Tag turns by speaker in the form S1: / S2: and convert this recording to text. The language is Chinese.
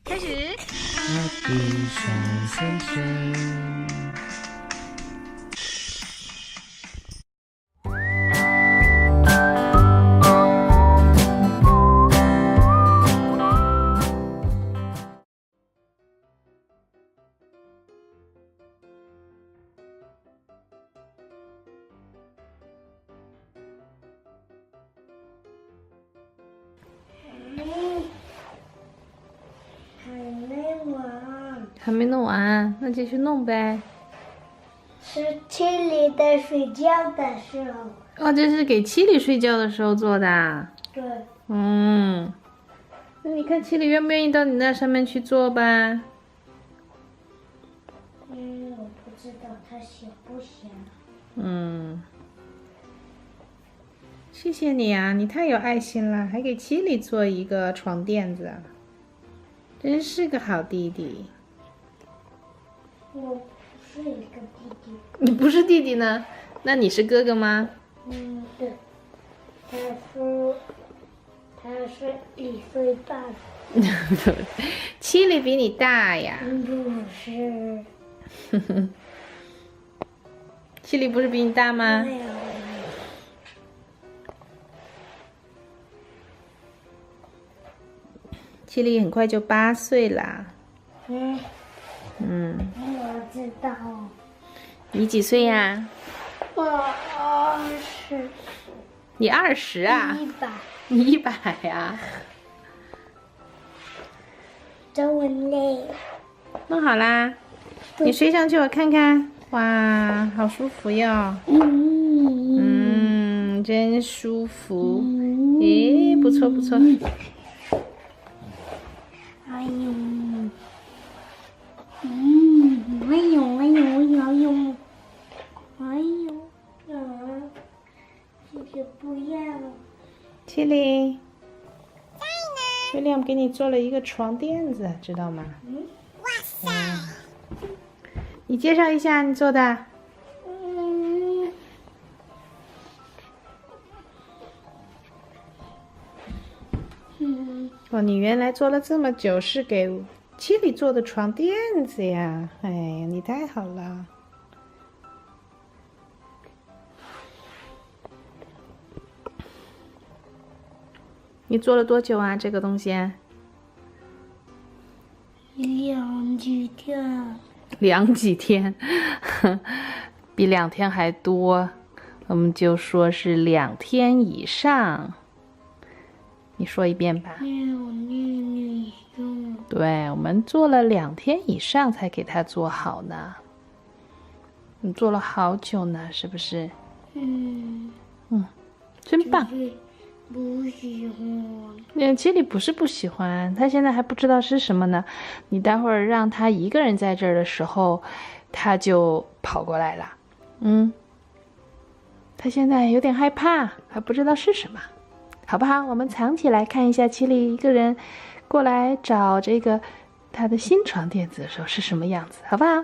S1: 开始。
S2: 闭上先生。
S1: 还没弄完，那继续弄呗。
S3: 是七里在睡觉的时候。
S1: 哦，这是给七里睡觉的时候做的啊。
S3: 对。
S1: 那你看七里愿不愿意到你那上面去做吧？
S3: 我不知道他想不想。
S1: 谢谢你啊，你太有爱心了，还给七里做一个床垫子，真是个好弟弟。
S3: 我不是一个弟弟。
S1: 你不是弟弟呢？那你是哥哥吗？
S3: 对。他是1岁半。
S1: 七里比你大呀。
S3: 不是。
S1: 七里不是比你大吗？
S3: 没有。
S1: 七里很快就8岁啦。
S3: 我知道。
S1: 你几岁呀？
S3: 我20。
S1: 你20啊？
S3: 100。
S1: 你100呀？
S3: 中文累。
S1: 弄好啦，你睡上去我看看。哇，好舒服哟。真舒服。诶，不错不错。
S3: 哎呦。哎呦哎呦哎呦哎呦。这个不要。
S1: 七里，月亮给你做了一个床垫子，知道吗？
S3: 哇塞。
S1: 你介绍一下你做的。哦，你原来做了这么久是给七里做的床垫子呀！哎呀，你太好了。你做了多久啊？这个东西
S3: 2几天。
S1: 2几天，比2天还多，我们就说是2天以上。你说一遍吧。对，我们做了2天以上才给他做好呢。你做了好久呢，是不是？真棒。
S3: 不喜欢。
S1: 七里不是不喜欢，他现在还不知道是什么呢。你待会儿让他一个人在这儿的时候，他就跑过来了。他现在有点害怕，还不知道是什么，好不好？我们藏起来看一下，七里一个人过来找这个他的新床垫子的时候是什么样子，好不好？